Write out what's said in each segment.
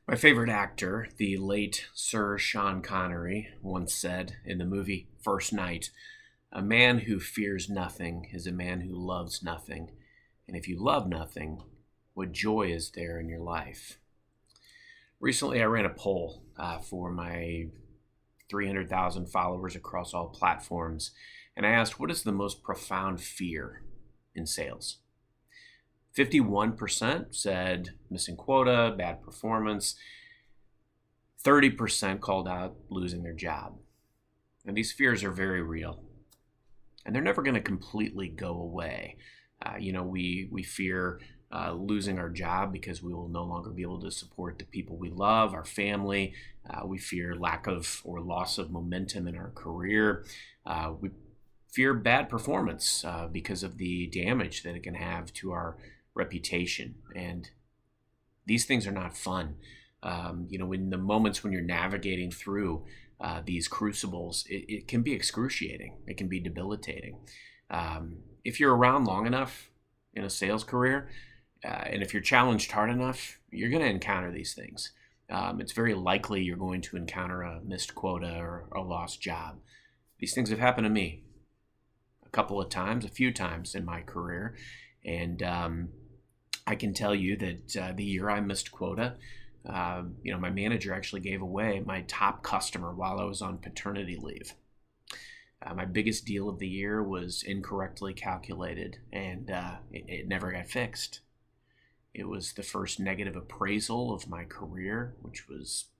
My favorite actor, the late Sir Sean Connery, once said in the movie First Night, "A man who fears nothing is a man who loves nothing. And if you love nothing, what joy is there in your life?" Recently, I ran a poll for my 300,000 followers across all platforms, and I asked, what is the most profound fear in sales? 51% said missing quota, bad performance. 30% called out losing their job. And these fears are very real. And they're never going to completely go away. We fear losing our job because we will no longer be able to support the people we love, our family. We fear lack of or loss of momentum in our career. We fear bad performance because of the damage that it can have to our reputation. And these things are not fun. In the moments when you're navigating through these crucibles, it can be excruciating. It can be debilitating. If you're around long enough in a sales career, and if you're challenged hard enough, you're going to encounter these things. It's very likely you're going to encounter a missed quota or a lost job. These things have happened to me a few times in my career. And I can tell you that the year I missed quota, my manager actually gave away my top customer while I was on paternity leave. My biggest deal of the year was incorrectly calculated, and it never got fixed. It was the first negative appraisal of my career, which was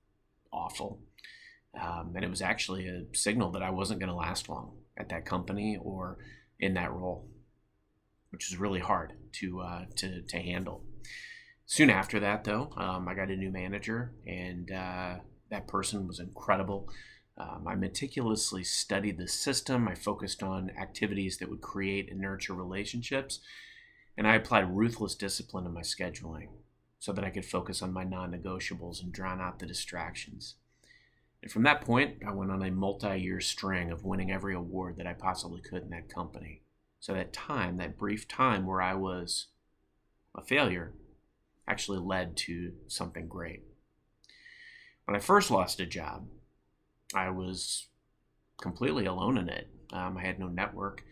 awful. And it was actually a signal that I wasn't going to last long at that company or in that role, which is really hard to handle. Soon after that, though, I got a new manager, and that person was incredible. I meticulously studied the system. I focused on activities that would create and nurture relationships, and I applied ruthless discipline in my scheduling so that I could focus on my non-negotiables and drown out the distractions. And from that point, I went on a multi-year string of winning every award that I possibly could in that company. So that brief time where I was a failure, actually led to something great. When I first lost a job, I was completely alone in it. I had no network.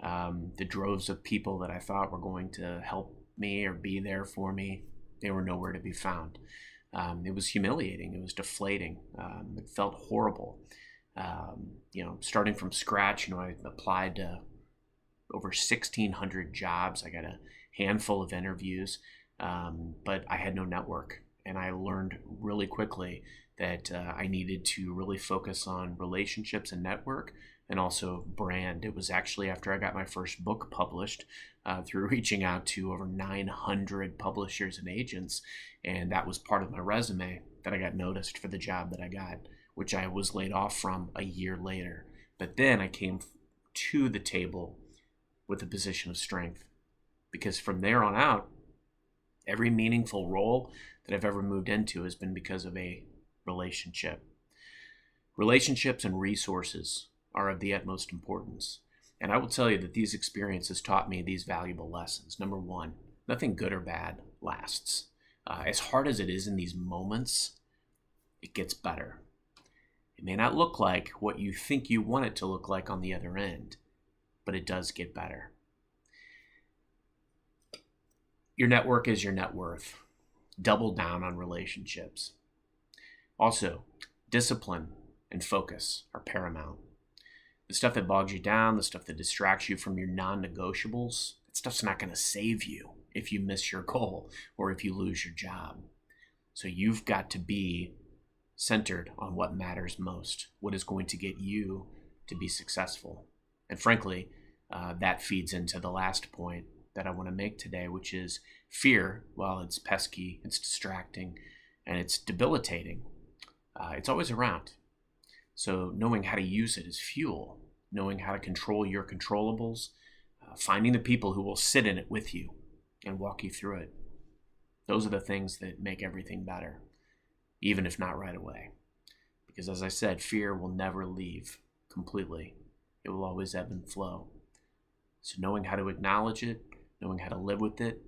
The droves of people that I thought were going to help me or be there for me, they were nowhere to be found. It was humiliating. It was deflating. It felt horrible. Starting from scratch, I applied to over 1,600 jobs. I got a handful of interviews, but I had no network. And I learned really quickly that I needed to really focus on relationships and network, and also brand. It was actually after I got my first book published through reaching out to over 900 publishers and agents, and that was part of my resume, that I got noticed for the job that I got, which I was laid off from a year later. But then I came to the table with a position of strength, because from there on out, every meaningful role that I've ever moved into has been because of a relationship. Relationships and resources are of the utmost importance. And I will tell you that these experiences taught me these valuable lessons. Number one, nothing good or bad lasts. As hard as it is in these moments, it gets better. It may not look like what you think you want it to look like on the other end, but it does get better. Your network is your net worth. Double down on relationships. Also, discipline and focus are paramount. The stuff that bogs you down, the stuff that distracts you from your non-negotiables, that stuff's not going to save you if you miss your goal or if you lose your job. So you've got to be centered on what matters most, what is going to get you to be successful. And frankly, that feeds into the last point that I want to make today, which is fear. While it's pesky, it's distracting, and it's debilitating, it's always around. So knowing how to use it as fuel, knowing how to control your controllables, finding the people who will sit in it with you and walk you through it. Those are the things that make everything better, even if not right away. Because as I said, fear will never leave completely. It will always ebb and flow. So knowing how to acknowledge it, knowing how to live with it,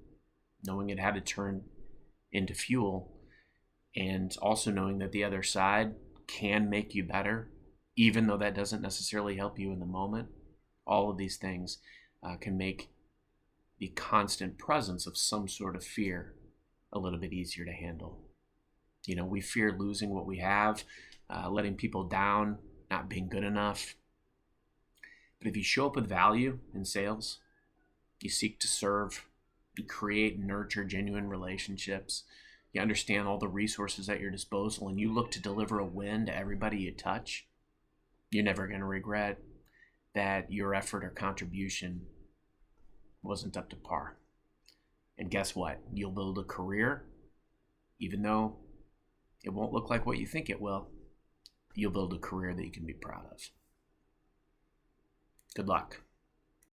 knowing it how to turn into fuel, and also knowing that the other side can make you better, even though that doesn't necessarily help you in the moment. All of these things can make the constant presence of some sort of fear a little bit easier to handle. We fear losing what we have, letting people down, not being good enough. But if you show up with value in sales, you seek to serve, you create and nurture genuine relationships, you understand all the resources at your disposal, and you look to deliver a win to everybody you touch, you're never going to regret that your effort or contribution wasn't up to par. And guess what? You'll build a career, even though it won't look like what you think it will. You'll build a career that you can be proud of. Good luck.